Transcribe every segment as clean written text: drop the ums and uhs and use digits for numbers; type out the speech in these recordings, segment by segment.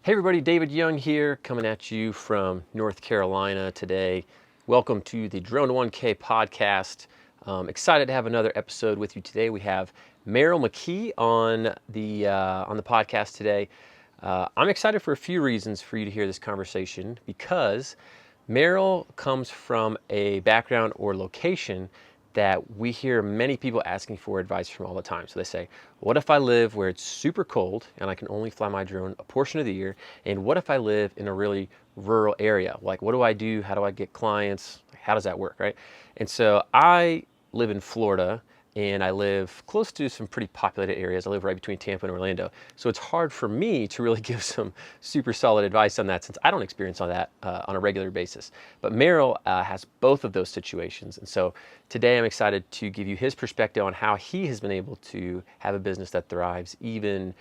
Hey everybody, David Young here, coming at you from North Carolina today. Welcome to the Drone to 1K podcast. Excited to have another episode with you today. We have Merrill McKee on the podcast today. I'm excited for a few reasons for you to hear this conversation because Merrill comes from a background or location that we hear many people asking for advice from all the time. So they say, what if I live where it's super cold and I can only fly my drone a portion of the year? And what if I live in a really rural area? Like, what do I do? How do I get clients? How does that work, right? And so I live in Florida and I live close to some pretty populated areas. I live right between Tampa and Orlando. So it's hard for me to really give some super solid advice on that since I don't experience on that on a regular basis. But Merrill has both of those situations. And so today I'm excited to give you his perspective on how he has been able to have a business that thrives even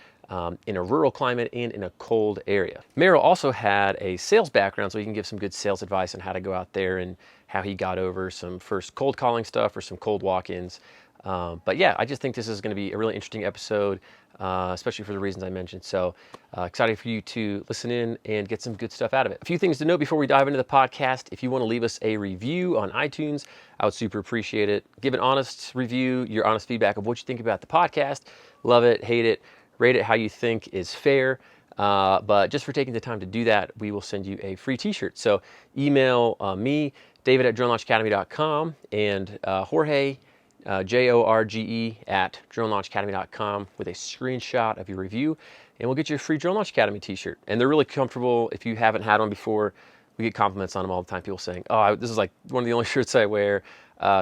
in a rural climate and in a cold area. Merrill also had a sales background, so he can give some good sales advice on how to go out there and how he got over some first cold calling stuff or some cold walk-ins. But yeah, I just think this is going to be a really interesting episode, especially for the reasons I mentioned. So excited for you to listen in and get some good stuff out of it. A few things to note before we dive into the podcast. If you want to leave us a review on iTunes, I would super appreciate it. Give an honest review, your honest feedback of what you think about the podcast. Love it, hate it, rate it how you think is fair. But just for taking the time to do that, we will send you a free t-shirt. So email me, David at dronelaunchacademy.com, and Jorge, Jorge at dronelaunchacademy.com with a screenshot of your review, and we'll get you a free Drone Launch Academy t-shirt. And they're really comfortable. If you haven't had one before, we get compliments on them all the time. People saying, oh, this is like one of the only shirts I wear.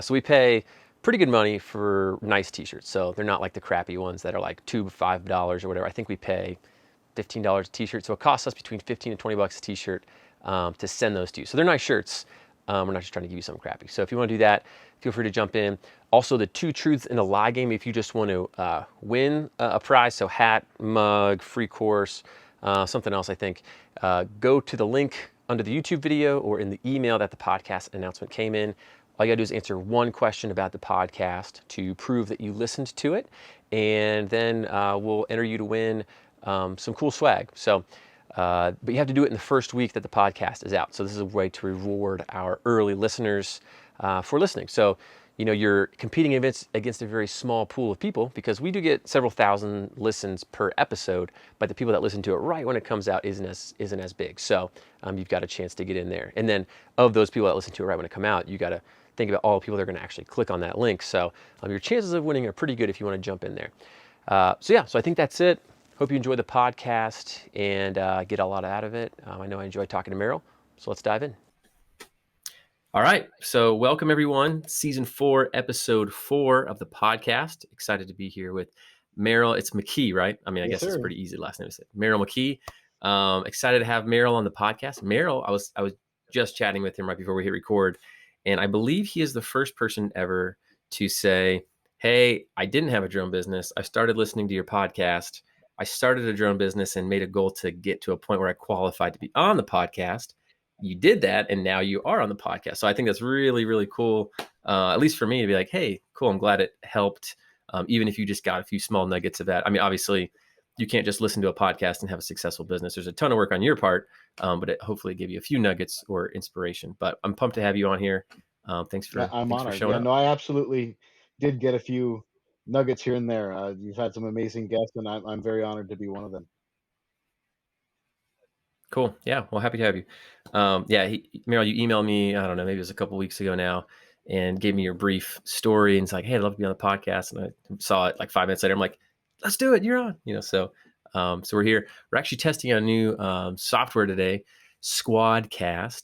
So we pay pretty good money for nice t-shirts. So they're not like the crappy ones that are like $2, $5 or whatever. I think we pay $15 a t-shirt. So it costs us between 15 and 20 bucks a t-shirt to send those to you. So they're nice shirts. We're not just trying to give you something crappy. So if you want to do that, feel free to jump in. Also, the two truths and a lie game, if you just want to win a prize, so hat, mug, free course, something else, I think, go to the link under the YouTube video or in the email that the podcast announcement came in. All you gotta do is answer one question about the podcast to prove that you listened to it, and then we'll enter you to win some cool swag. So, but you have to do it in the first week that the podcast is out. So this is a way to reward our early listeners for listening. So, you know, you're competing against a very small pool of people because we do get several thousand listens per episode, but the people that listen to it right when it comes out isn't as big. So you've got a chance to get in there. And then of those people that listen to it right when it come out, you got to think about all the people that are going to actually click on that link. So your chances of winning are pretty good if you want to jump in there. So I think that's it. Hope you enjoy the podcast and get a lot out of it. I know I enjoy talking to Merrill, so let's dive in. All right, so welcome everyone. Season 4, episode 4 of the podcast. Excited to be here with Merrill. It's McKee, right? I mean, I guess it's pretty easy last name to say. Merrill McKee. Excited to have Merrill on the podcast. Merrill, I was just chatting with him right before we hit record, and I believe he is the first person ever to say, hey, I didn't have a drone business. I started listening to your podcast. I started a drone business and made a goal to get to a point where I qualified to be on the podcast. You did that, and now you are on the podcast. So I think that's really, really cool, at least for me, to be like, hey, cool, I'm glad it helped, even if you just got a few small nuggets of that. I mean, obviously, you can't just listen to a podcast and have a successful business. There's a ton of work on your part, but it hopefully give you a few nuggets or inspiration. But I'm pumped to have you on here. Thanks for showing up. No, I absolutely did get a few nuggets here and there. You've had some amazing guests, and I'm very honored to be one of them. Cool. Yeah. Well, happy to have you. Merrill, you emailed me, I don't know, maybe it was a couple of weeks ago now, and gave me your brief story. And it's like, hey, I'd love to be on the podcast. And I saw it like 5 minutes later. I'm like, let's do it. You're on. So we're here. We're actually testing a new software today, Squadcast.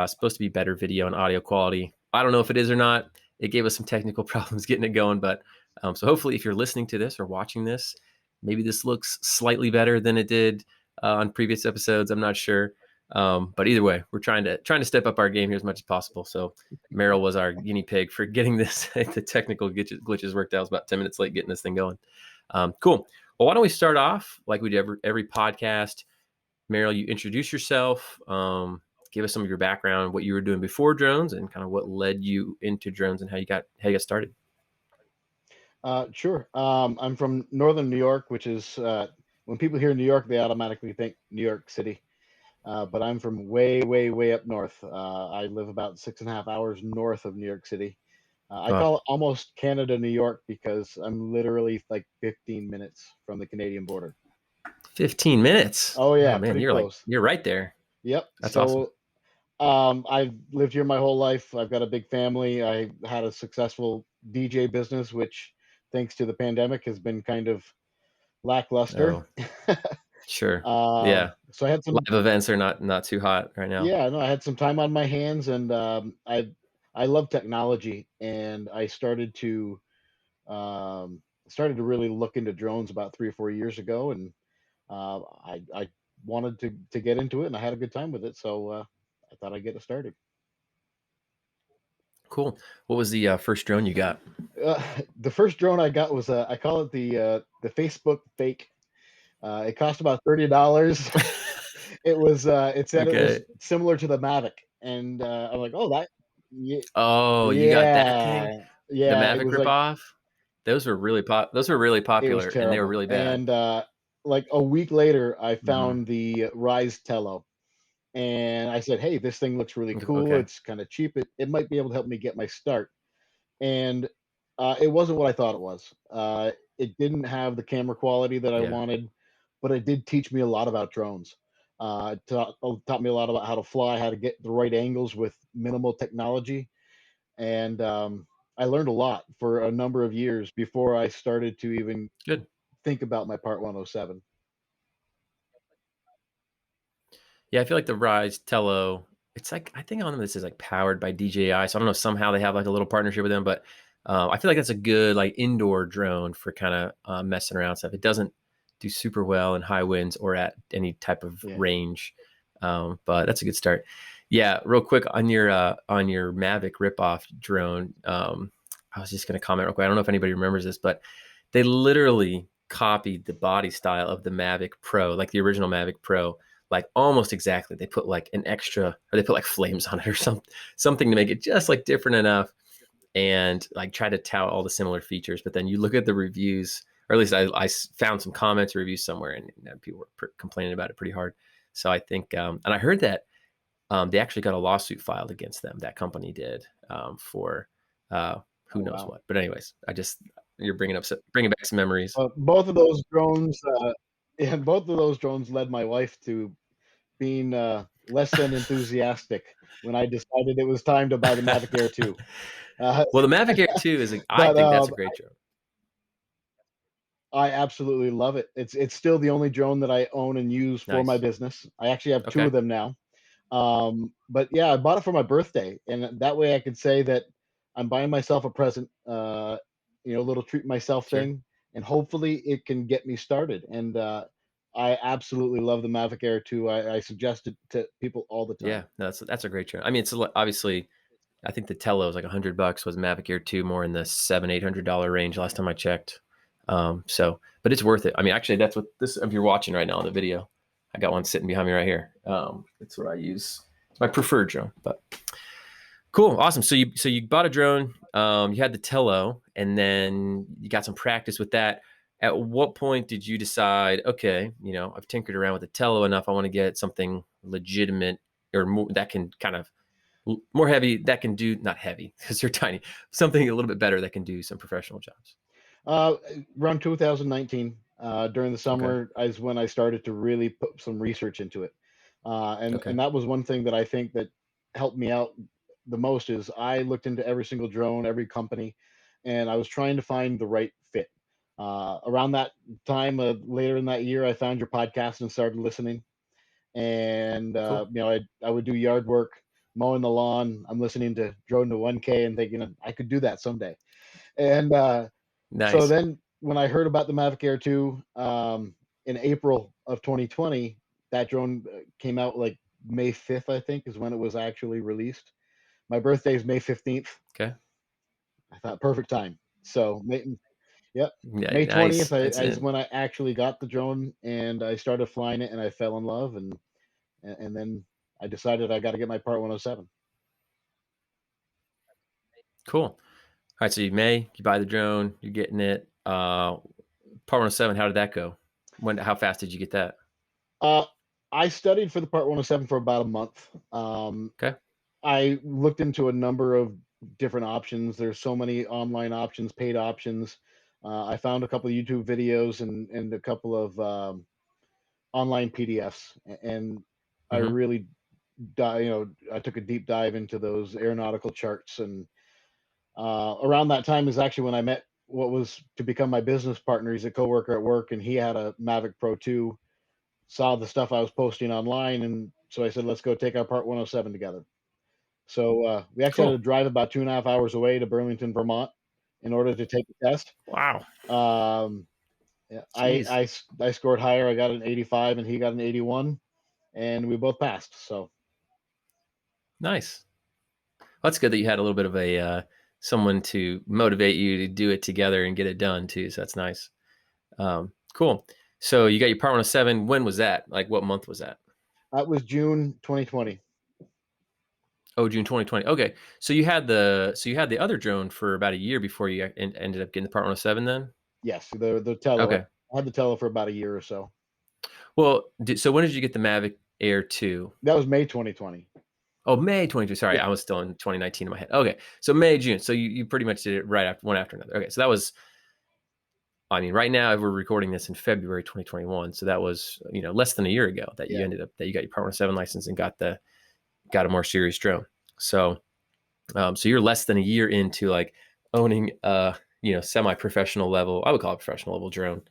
Supposed to be better video and audio quality. I don't know if it is or not. It gave us some technical problems getting it going. But so hopefully if you're listening to this or watching this, maybe this looks slightly better than it did on previous episodes. I'm not sure. But either way, we're trying to step up our game here as much as possible. So Merrill was our guinea pig for getting this, the technical glitches worked out. I was about 10 minutes late getting this thing going. Cool. Well, why don't we start off like we do every podcast? Merrill, you introduce yourself, give us some of your background, what you were doing before drones, and kind of what led you into drones and how you got started. Sure. I'm from Northern New York, which is when people hear New York, they automatically think New York City. But I'm from way, way, way up north. I live about 6.5 hours north of New York City. I Oh, call it almost Canada, New York, because I'm literally like 15 minutes from the Canadian border. 15 minutes. Oh Oh yeah, man, pretty close. you're right there. Yep. That's awesome. So I've lived here my whole life. I've got a big family. I had a successful DJ business, which, thanks to the pandemic, has been kind of lackluster. Oh, sure. Yeah. So I had some, Live events are not too hot right now. yeah, no, I had some time on my hands, and I love technology, and I started to really look into drones about 3 or 4 years ago, and I wanted to get into it, and I had a good time with it, so I thought I'd get it started. Cool. What was the first drone you got? The first drone I got was I call it the Facebook fake. It cost about $30. It said it was Okay. similar to the Mavic, and I'm like, oh, that, yeah, Oh, you got that thing? yeah, The yeah. It Mavic was like, ripoff? Those were really it was popular and they were terrible. really bad. And like a week later, I Mhm. found the Rise Tello, and I said, hey, this thing looks really cool. Okay. It's kind of cheap. It might be able to help me get my start. And it wasn't what I thought it was. It didn't have the camera quality that I Yeah. wanted, but it did teach me a lot about drones. Taught me a lot about how to fly, how to get the right angles with minimal technology, and I learned a lot for a number of years before I started to even Good. think about my Part 107. Yeah, I feel like the Rise Tello, it's like I think on this is like powered by DJI. So I don't know, somehow they have like a little partnership with them, but I feel like that's a good like indoor drone for kind of messing around stuff. It doesn't do super well in high winds or at any type of Yeah. range, but that's a good start. Yeah, real quick on your Mavic ripoff drone. I was just going to comment real quick. I don't know if anybody remembers this, but they literally copied the body style of the Mavic Pro, like the original Mavic Pro, like almost exactly. They put like an extra, or they put like flames on it or something to make it just like different enough, and like try to tout all the similar features. But then you look at the reviews, or at least I found some comments or reviews somewhere, and people were complaining about it pretty hard. So I think, and I heard that they actually got a lawsuit filed against them. That company did for who Oh knows wow. what. But anyways, you're bringing back some memories. Both of those drones, yeah, both of those drones led my wife to being less than enthusiastic when I decided it was time to buy the Mavic Air 2. Uh, Well, the Mavic Air 2 is, I but think that's a great drone. I absolutely love it. It's still the only drone that I own and use for my Nice. business. I actually have two Okay. of them now. But yeah, I bought it for my birthday, and that way I could say that I'm buying myself a present, a little treat myself Sure. thing, and hopefully it can get me started. And I absolutely love the Mavic Air 2. I suggest it to people all the Yeah, time. no, that's a great drone. I mean, obviously, I think the Tello was like $100. Was Mavic Air 2 more in the $700-800 range last time I checked. So, but it's worth it. I mean, actually, that's what this. If you're watching right now on the video, I got one sitting behind me right here. It's what I use. It's my preferred drone. But cool, awesome. So you bought a drone. You had the Tello, and then you got some practice with that. At what point did you decide? Okay, I've tinkered around with the Tello enough. I want to get something legitimate or more that can kind of more heavy that can do not heavy because they're tiny. Something a little bit better that can do some professional jobs. Uh, Around 2019, during the Okay. summer, is when I started to really put some research into it, and Okay. that was one thing that I think that helped me out the most. Is I looked into every single drone, every company, and I was trying to find the right fit. Around that time, later in that year, I found your podcast and started listening. And Cool. I would do yard work, mowing the lawn. I'm listening to Drone to 1K and thinking I could do that someday. And so Nice. then when I heard about the Mavic Air 2 in April of 2020, that drone came out like May 5th, I think, is when it was actually released. My birthday is May 15th. Okay. I thought perfect time. So, yep, Yeah. May 20th Nice. That's is in. when I actually got the drone and I started flying it and I fell in love. And then I decided I got to get my Part 107. Cool. All right. So you buy the drone. You're getting it. Part 107. How did that go? How fast did you get that? Uh, I studied for the Part 107 for about a month. Okay. I looked into a number of different options. There's so many online options, paid options. I found a couple of YouTube videos and a couple of online PDFs, and I Hmm. really, I took a deep dive into those aeronautical charts. And around that time is actually when I met what was to become my business partner. He's a coworker at work, and he had a Mavic Pro 2. Saw the stuff I was posting online, and so I said, "Let's go take our Part 107 together." So we actually had Cool. to drive about 2.5 hours away to Burlington, Vermont, in order to take the test. Wow. Um, yeah, Jeez. I scored higher. I got an 85, and he got an 81, and we both passed. So Nice. That's good that you had a little bit of a someone to motivate you to do it together and get it done too. So that's nice. Cool. So you got your Part 107. When was that? Like what month was that? that was June 2020. Oh, June 2020. Okay. So you had the other drone for about a year before you ended up getting the Part 107 then? Yes, the Tello. Okay. I had the Tello for about a year or so. Well, so when did you get the Mavic Air 2? That was May 2020. Oh, May 22. Sorry, Yeah, I was still in 2019 in my head. Okay. So May, June. So you pretty much did it right after one after another. Okay. So that was, I mean, right now we're recording this in February 2021. So that was, less than a year ago that yeah. you got your Part 107 license and got a more serious drone. So so you're less than a year into like owning a semi-professional level, I would call it professional level drone,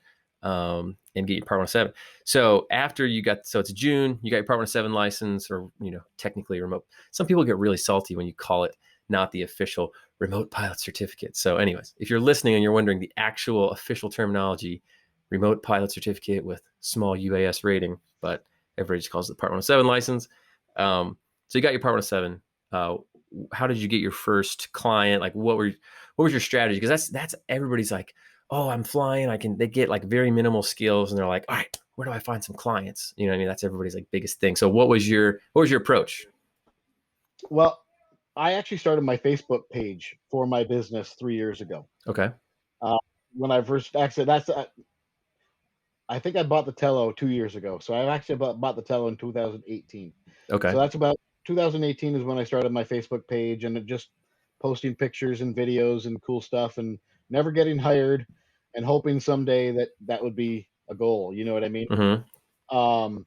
and get your Part 107. So after so it's June, you got your Part 107 license, or technically remote. Some people get really salty when you call it not the official remote pilot certificate. So, anyways, if you're listening and you're wondering the actual official terminology, remote pilot certificate with small UAS rating, but everybody just calls it the Part 107 license. So you got your Part 107. How did you get your first client? Like what was your strategy? Because that's everybody's like, oh, I'm flying. They get like very minimal skills and they're like, all right, where do I find some clients? You know what I mean? That's everybody's like biggest thing. So what was your approach? Well, I actually started my Facebook page for my business 3 years ago. Okay. Uh, when I first actually, that's I think I bought the Tello 2 years ago. So I actually bought the Tello in 2018. So Okay. that's about 2018 is when I started my Facebook page, and just posting pictures and videos and cool stuff, and never getting hired, and hoping someday that that would be a goal. You know what I mean? Mm-hmm. Um,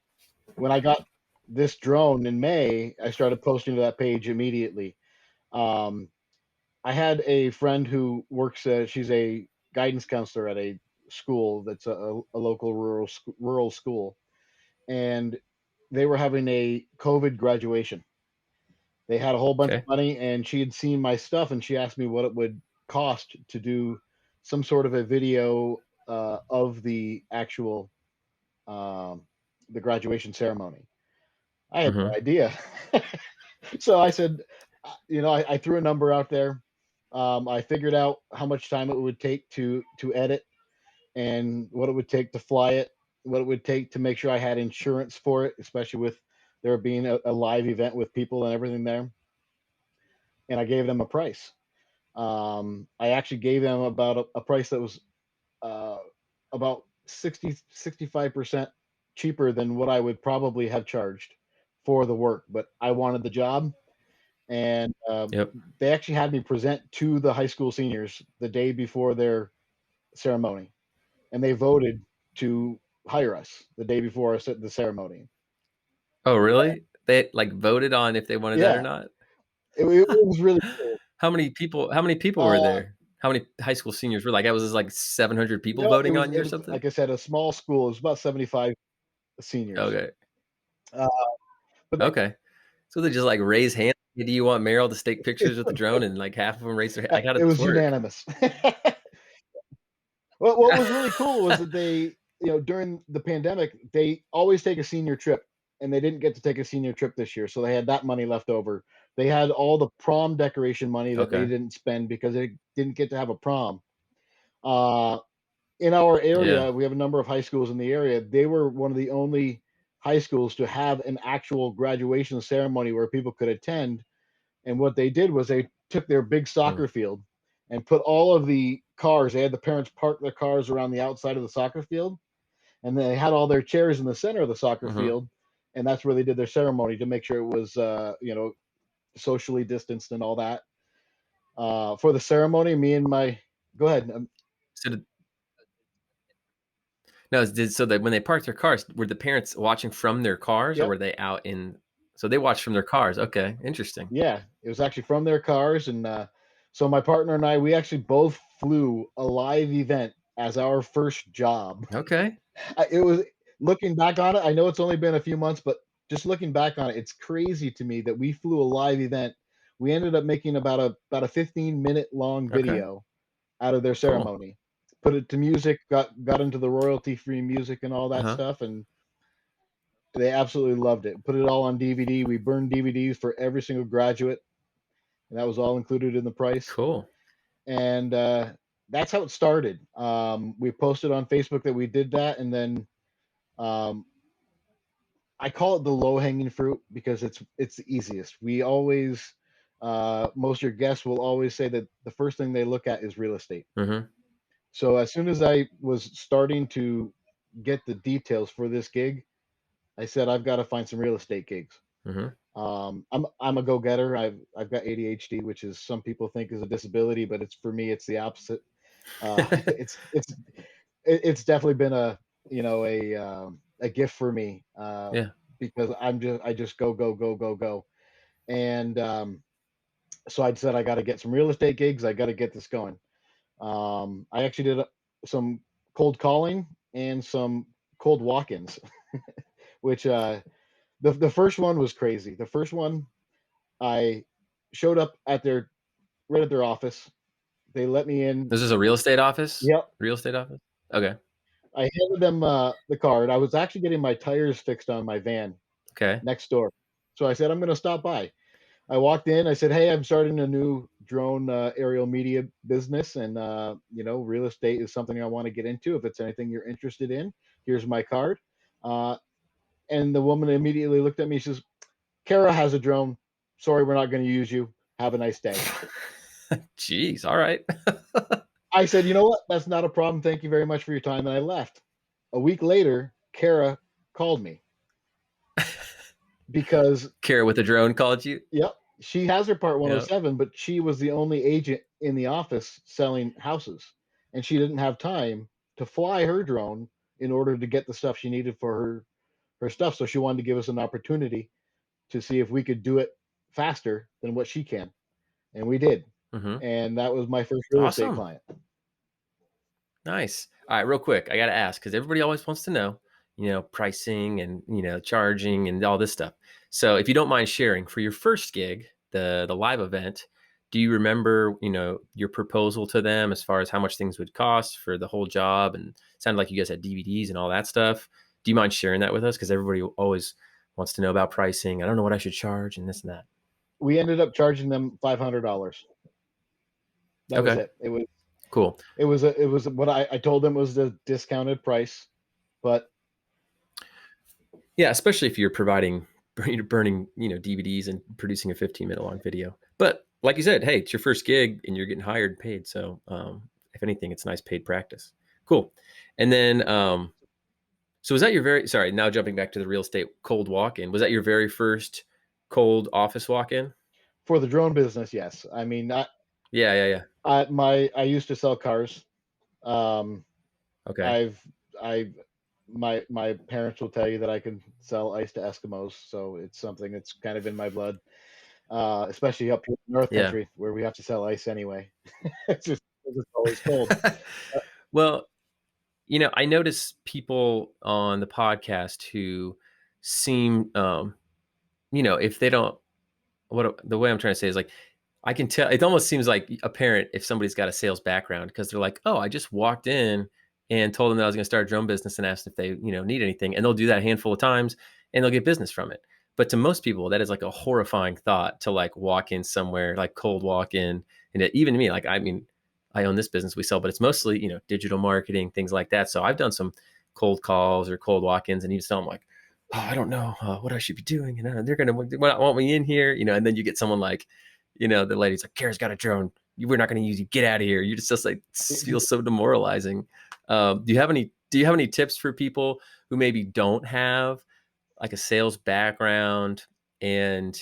when I got this drone in May, I started posting to that page immediately. Um, I had a friend who works. She's a guidance counselor at a school that's a local rural school, and they were having a COVID graduation. They had a whole bunch of Okay. money, and she had seen my stuff, and she asked me what it would cost to do some sort of a video of the actual um, the graduation ceremony. I had no Mm-hmm. idea. So I said, I threw a number out there. I figured out how much time it would take to edit, and what it would take to fly it, what it would take to make sure I had insurance for it, especially with there being a live event with people and everything there. And I gave them a price. I actually gave them about a price that was uh, about 65% cheaper than what I would probably have charged for the work. But I wanted the job, and Yep. they actually had me present to the high school seniors the day before their ceremony, and they voted to hire us the day before the ceremony. Oh, really? They like voted on if they wanted that or Yeah, not? it was really cool. How many people were Uh, there? How many high school seniors were like, I was just like 700 people no, voting on you it or was something? like I said, a small school. It was about 75 seniors. Okay. Uh, but Okay. So they just like raise hands. "Hey, do you want Merrill to take pictures with the drone?" And like half of them raise their hand. Like, how it did this was work? unanimous. What was really cool was that they, during the pandemic, they always take a senior trip, and they didn't get to take a senior trip this year, so they had that money left over. They had all the prom decoration money that they Okay. didn't spend because they didn't get to have a prom. Uh, in our Yeah. area, we have a number of high schools in the area. They were one of the only high schools to have an actual graduation ceremony where people could attend. And what they did was they took their big Mm. soccer field and put all of the cars. They had the parents park their cars around the outside of the soccer field, and they had all their chairs in the center of the soccer Mm-hmm. field, and that's where they did their ceremony to make sure it was socially distanced and all that. For the ceremony, me and my go ahead. So no, so that when they parked their cars, were the parents watching from their cars, or Yep. were they out in? So they watched from their cars. Okay, interesting. Yeah, it was actually from their cars, and so my partner and I, we actually both flew a live event as our first job. Okay. It was looking back on it. I know it's only been a few months, but just looking back on it, it's crazy to me that we flew a live event. We ended up making about a 15-minute long Okay. video out of their Cool. ceremony. Put it to music, got into the royalty free music and all Uh that huh. stuff, and they absolutely loved it. Put it all on DVD. We burned DVDs for every single graduate, and that was all included in the price. Cool. And that's how it started. We posted on Facebook that we did that, and then um, I call it the low hanging fruit because it's the easiest. We always most of your guests will always say that the first thing they look at is real estate. Mm-hmm. So as soon as I was starting to get the details for this gig, I said I've got to find some real estate gigs. Mm-hmm. I'm a go getter. I've got ADHD, which is some people think is a disability, but it's for me it's the opposite. It's definitely been a gift for me Yeah. because I just go go go go go, and so I said I got to get some real estate gigs. I got to get this going. I actually did some cold calling and some cold walk-ins, which the first one was crazy. The first one I showed up at their right at their office. They let me in. This is a real estate office. Yep. Real estate office. Okay. I handed them the card. I was actually getting my tires fixed on my van Okay. next door. So I said, I'm going to stop by. I walked in. I said, hey, I'm starting a new drone aerial media business. And, real estate is something I want to get into. If it's anything you're interested in, here's my card. Uh, and the woman immediately looked at me. She says, Kara has a drone. Sorry, we're not going to use you. Have a nice day. Jeez. All right. I said, you know what? That's not a problem. Thank you very much for your time. And I left. A week later, Kara called me because, Kara with a drone called you. yep, she has her Part Yeah. 107, but she was the only agent in the office selling houses. And she didn't have time to fly her drone in order to get the stuff she needed for her stuff. So she wanted to give us an opportunity to see if we could do it faster than what she can. And we did. Mm-hmm. And that was my first real estate Awesome. client. Nice. All right, real quick, I got to ask because everybody always wants to know, pricing and charging and all this stuff. So, if you don't mind sharing for your first gig, the live event, do you remember, your proposal to them as far as how much things would cost for the whole job? And it sounded like you guys had DVDs and all that stuff. Do you mind sharing that with us? Because everybody always wants to know about pricing. I don't know what I should charge and this and that. We ended up charging them $500. That was Okay, it. It was cool. what I told them was the discounted price, but Yeah, especially if you're providing burning, DVDs and producing a 15-minute long video. But like you said, hey, it's your first gig and you're getting hired and paid. So if anything, it's nice paid practice. Cool. And then so was that your sorry, now jumping back to the real estate cold walk-in, was that your very first cold office walk-in? for the drone business, yes. I mean, Yeah, yeah, yeah. I used to sell cars. Um, Okay. I've I my parents will tell you that I can sell ice to Eskimos, so it's something that's kind of in my blood. Especially up here in North Yeah. Country where we have to sell ice anyway. It's always cold. Well, I notice people on the podcast who seem if they don't, the way I'm trying to say is like, I can tell it almost seems like apparent if somebody's got a sales background because they're like, oh, I just walked in and told them that I was going to start a drone business and asked if they, need anything. And they'll do that a handful of times and they'll get business from it. But to most people, that is like a horrifying thought to like walk in somewhere, like cold walk in. And even to me, like, I mean, I own this business we sell, but it's mostly, digital marketing, things like that. So I've done some cold calls or cold walk-ins and you just tell them like, oh, I don't know what I should be doing. And they're going to want me in here, and then you get someone like, the lady's like, Kara's got a drone. We're not going to use you. Get out of here. You just like feel so demoralizing. Do you have any Do you have any tips for people who maybe don't have like a sales background? And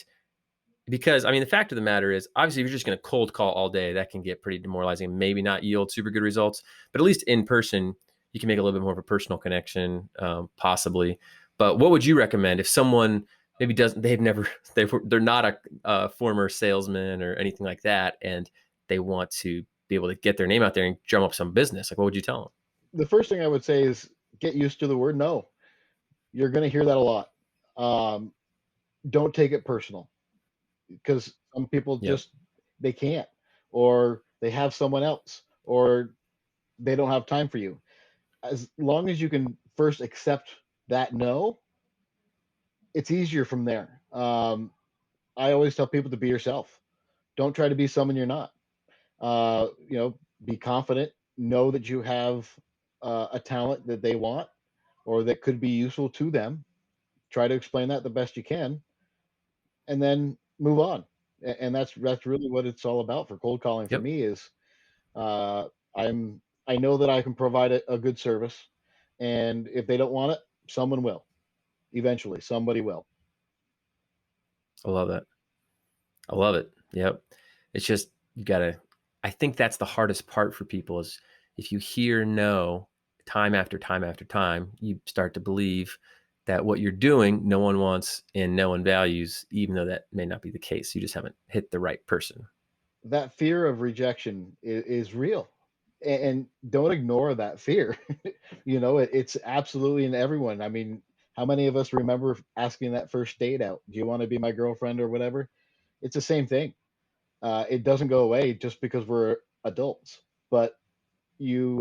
because I mean, the fact of the matter is, obviously, if you're just going to cold call all day, that can get pretty demoralizing and maybe not yield super good results. But at least in person, you can make a little bit more of a personal connection, possibly. But what would you recommend if someone maybe doesn't, they've never, they're not a former salesman or anything like that, and they want to be able to get their name out there and drum up some business? Like, what would you tell them? The first thing I would say is get used to the word no. You're going to hear that a lot. Um, don't take it personal because some people Yep. just they can't, or they have someone else, or they don't have time for you. As long as you can first accept that no, it's easier from there. I always tell people to be yourself. Don't try to be someone you're not. Be confident. Know that you have a talent that they want or that could be useful to them. Try to explain that the best you can, and then move on. And that's really what it's all about for cold calling for Yep. me is uh, I know that I can provide a good service, and if they don't want it, someone will. Eventually, somebody will. I love that. I love it. Yep. It's just, you gotta, I think that's the hardest part for people is if you hear no time after time after time, you start to believe that what you're doing, no one wants and no one values, even though that may not be the case. You just haven't hit the right person. That fear of rejection is real, and don't ignore that fear. It's absolutely in everyone. I mean, how many of us remember asking that first date out? Do you want to be my girlfriend or whatever? It's the same thing. It doesn't go away just because we're adults, but you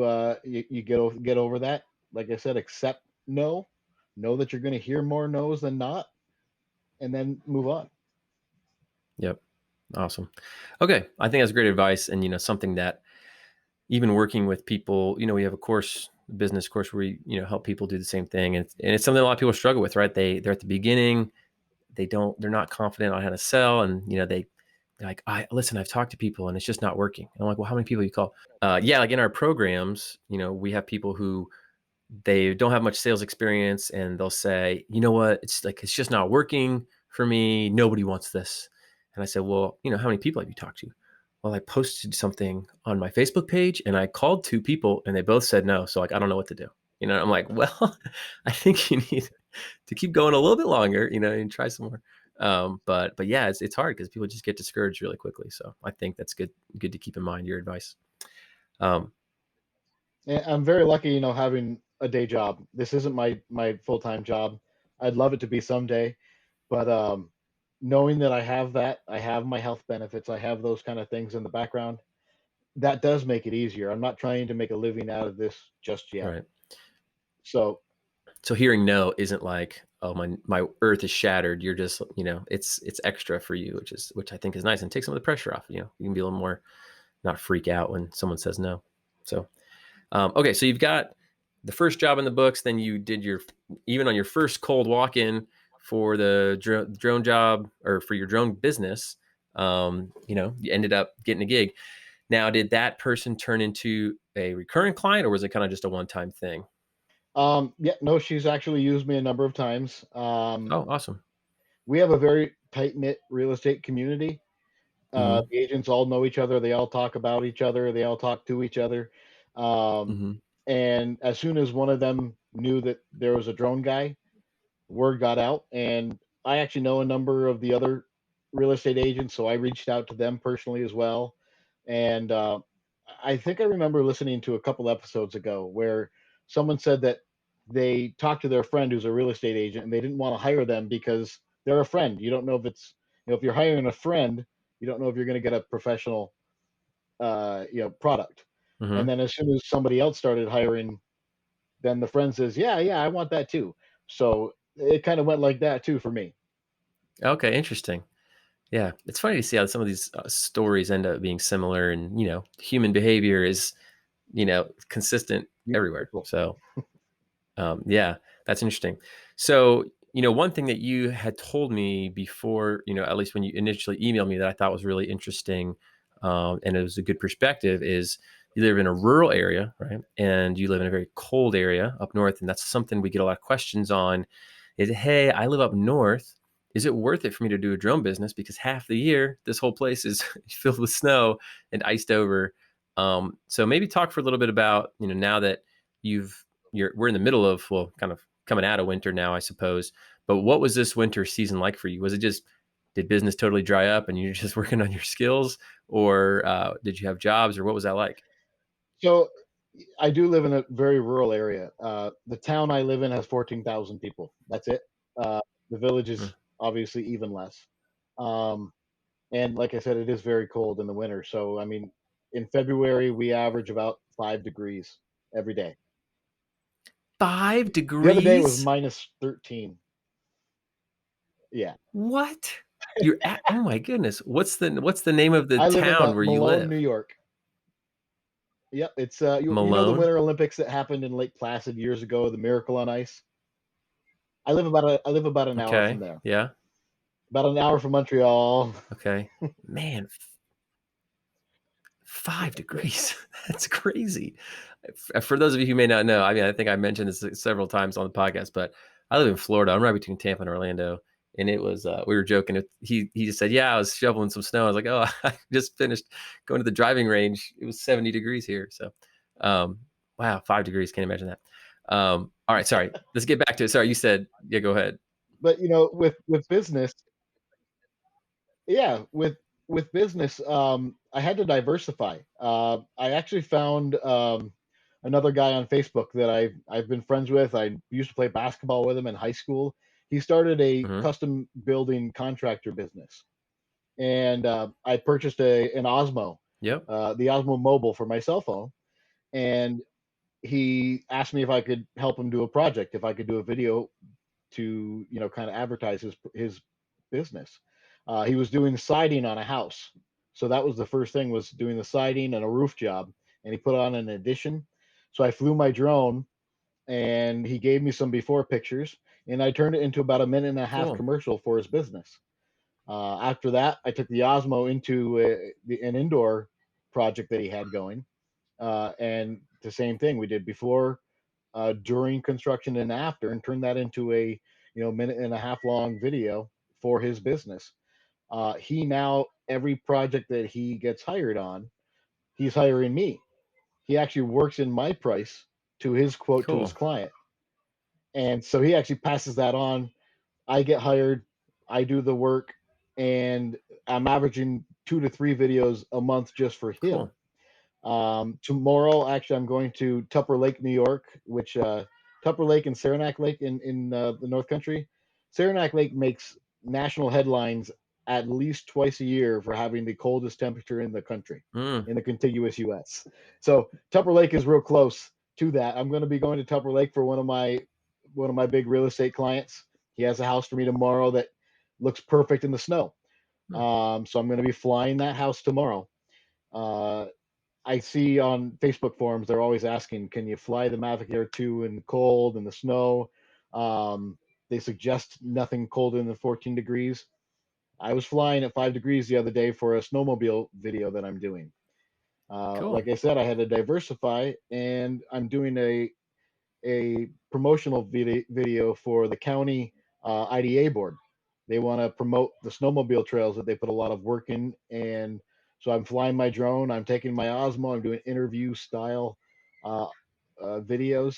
get over that. Like I said, accept no, know that you're going to hear more no's than not, and then move on. Yep. Awesome. Okay. I think that's great advice. And, something that even working with people, we have a course, business course where we, help people do the same thing. And it's something a lot of people struggle with, right? They're at the beginning, they're not confident on how to sell. And, they're like, listen, I've talked to people and it's just not working. And I'm like, well, how many people you call? Yeah. Like in our programs, we have people who they don't have much sales experience and they'll say, you know what, it's just not working for me. Nobody wants this. And I said, well, how many people have you talked to? Well, I posted something on my Facebook page and I called two people and they both said no. So like, I don't know what to do. I'm like, well, I think you need to keep going a little bit longer, and try some more. But yeah, it's hard because people just get discouraged really quickly. So I think that's good to keep in mind your advice. Um, And I'm very lucky, having a day job. This isn't my full time job. I'd love it to be someday, but knowing that I have that, I have my health benefits, I have those kind of things in the background. That does make it easier. I'm not trying to make a living out of this just yet. right. So So hearing no isn't like, oh, my earth is shattered. You're just, it's extra for you, which I think is nice and takes some of the pressure off. You can be a little more not freak out when someone says no. So okay, so you've got the first job in the books, then you did even on your first cold walk-in for the drone job or for your drone business. You ended up getting a gig. Now, did that person turn into a recurring client, or was it kind of just a one-time thing? yeah, no, she's actually used me a number of times. Oh, awesome. We have a very tight knit real estate community. Mm-hmm. The agents all know each other. They all talk about each other. They all talk to each other. Um, Mm-hmm. and as soon as one of them knew that there was a drone guy, word got out. And I actually know a number of the other real estate agents, so I reached out to them personally as well. And I think I remember listening to a couple episodes ago where someone said that they talked to their friend who's a real estate agent and they didn't want to hire them because they're a friend. You don't know if if you're hiring a friend, you don't know if you're going to get a professional, product. And Mm-hmm. then as soon as somebody else started hiring, then the friend says, yeah, yeah, I want that too. So it kind of went like that too for me. Okay, interesting. Yeah, it's funny to see how some of these stories end up being similar, and human behavior is consistent everywhere. Universal. So yeah, that's interesting. So one thing that you had told me before, at least when you initially emailed me, that I thought was really interesting, and it was a good perspective, is you live in a rural area, right? And you live in a very cold area up north. And that's something we get a lot of questions on is, hey, I live up north. Is it worth it for me to do a drone business? Because half the year, this whole place is filled with snow and iced over. So maybe talk for a little bit about, now that we're in the middle of, well, kind of coming out of winter now, I suppose. But what was this winter season like for you? Was it just, did business totally dry up and you're just working on your skills, or did you have jobs, or what was that like? So I do live in a very rural area. The town I live in has 14,000 people. That's it. The village Hmm. is obviously even less. Um, and like I said, it is very cold in the winter. So, I mean, in February, we average about 5 degrees every day. Five The other day was degrees? minus 13. Yeah. What? You're at, oh my goodness. What's the name of the I live in town where you Malone, New live? York. Yep. It's, you know, the Malone? Winter Olympics that happened in Lake Placid years ago, the Miracle on Ice. I live about an hour from Okay. there, Yeah. about an hour from Montreal. Okay. Man, 5 degrees. That's crazy. For those of you who may not know, I mean, I think I mentioned this several times on the podcast, but I live in Florida. I'm right between Tampa and Orlando. And it was, we were joking. He just said, yeah, I was shoveling some snow. I was like, oh, I just finished going to the driving range. It was 70 degrees here. So, um, wow, 5 degrees. Can't imagine that. All right. Sorry. Let's get back to it. Sorry. You said, yeah, go ahead. But you know, with business, yeah, with business, I had to diversify. I actually found another guy on Facebook that I've been friends with. I used to play basketball with him in high school. He started a Hmm. custom building contractor business, and I purchased a an Osmo, Yep. the Osmo Mobile for my cell phone, and he asked me if I could help him do a project, if I could do a video to kind of advertise his business. He was doing siding on a house, so that was the first thing, was doing the siding and a roof job, and he put on an addition. So I flew my drone, and he gave me some before pictures, and I turned it into about a minute and a half Cool. commercial for his business. After that, I took the Osmo into an indoor project that he had going, and the same thing we did before, during construction and after, and turned that into a minute and a half long video for his business. He now, every project that he gets hired on, he's hiring me. He actually works in my price to his quote to his Cool. client, and so he actually passes that on. I get hired, I do the work, and I'm averaging 2 to 3 videos a month just for him. Cool. Tomorrow, actually, I'm going to Tupper Lake, New York, which Tupper Lake and Saranac Lake in the North Country. Saranac Lake makes national headlines at least twice a year for having the coldest temperature in the country, Mm, in the contiguous U.S. So Tupper Lake is real close to that. I'm going to be going to Tupper Lake for one of my big real estate clients. He has a house for me tomorrow that looks perfect in the snow. mm. So I'm going to be flying that house tomorrow. Uh, I see on Facebook forums they're always asking, "Can you fly the Mavic Air 2 in the cold and the snow?" They suggest nothing colder than 14 degrees. I was flying at 5 degrees the other day for a snowmobile video that I'm doing. Cool. Like I said, I had to diversify, and I'm doing a promotional video for the county IDA board. They want to promote the snowmobile trails that they put a lot of work in, and so I'm flying my drone. I'm taking my Osmo. I'm doing interview style uh, videos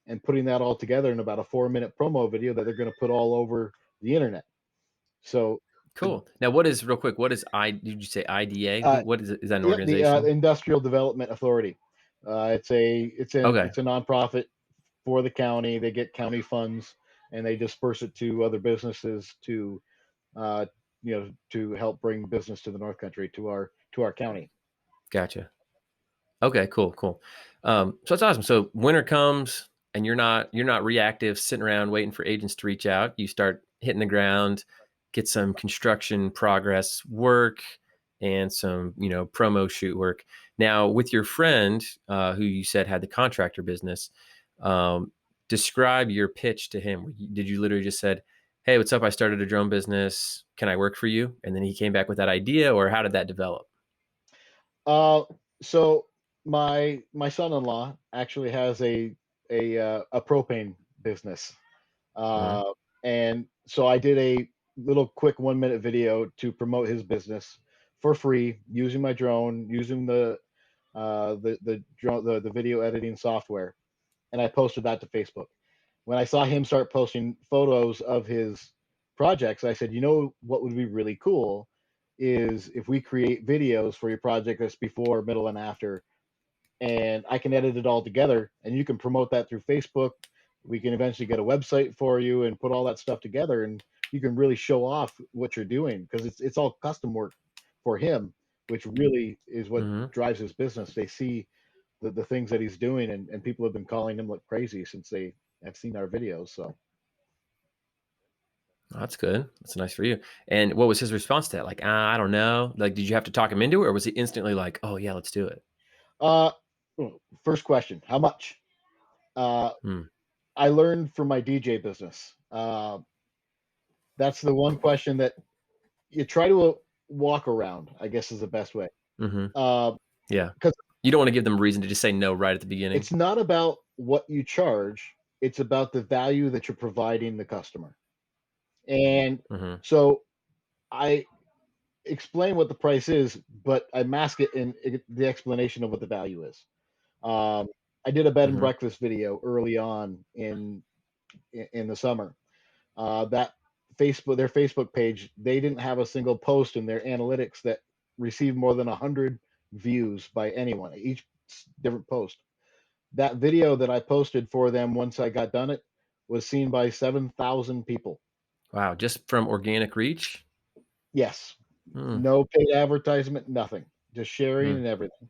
and putting that all together in about a 4 minute promo video that they're going to put all over the internet. So, the, Cool. Now, what is real quick? What is did you say IDA? uh, What is it? Is that an yeah, the organization? Industrial Development Authority. Okay. It's a nonprofit for the county. They get county funds and they disperse it to other businesses to uh, to help bring business to the North Country, to our county. Gotcha. Okay. Cool. Cool. So that's awesome. So winter comes and you're not reactive, sitting around waiting for agents to reach out. You start hitting the ground, get some construction progress work and some promo shoot work. Now, with your friend who you said had the contractor business, um, describe your pitch to him. Did you literally just said, "Hey, what's up? I started a drone business. Can I work for you?" And then he came back with that idea, or how did that develop? Uh, so my son-in-law actually has a propane business. Mm-hmm. Uh, and so I did a little quick 1 minute video to promote his business for free using my drone, using the drone the video editing software, and I posted that to Facebook. When I saw him start posting photos of his projects, I said, you know what would be really cool is if we create videos for your project that's before, middle, and after, and I can edit it all together and you can promote that through Facebook. We can eventually get a website for you and put all that stuff together and you can really show off what you're doing because it's all custom work for him, which really is what Mm-hmm. drives his business. They see the things that he's doing and people have been calling him like crazy since they have seen our videos. So That's good. That's nice for you. And what was his response to that? Like, I don't know. Like, did you have to talk him into it, or was he instantly like, "Oh yeah, let's do it"? uh first question, how much? uh Hmm. I learned from my DJ business. That's the one question that you try to walk around, I guess is the best way. Mm-hmm. Because Yeah. You don't want to give them a reason to just say no right at the beginning. it's not about what you charge, it's about the value that you're providing the customer. And Mm-hmm. so I explain what the price is, but I mask it in the explanation of what the value is. Um, I did a bed and Mm-hmm. breakfast video early on in the summer. That their Facebook page, they didn't have a single post in their analytics that received more than 100 views by anyone, each different post. That video that I posted for them once I got done it was seen by 7,000 people. Wow. Just from organic reach. Yes, Hmm. no paid advertisement, nothing, just sharing Hmm. and everything.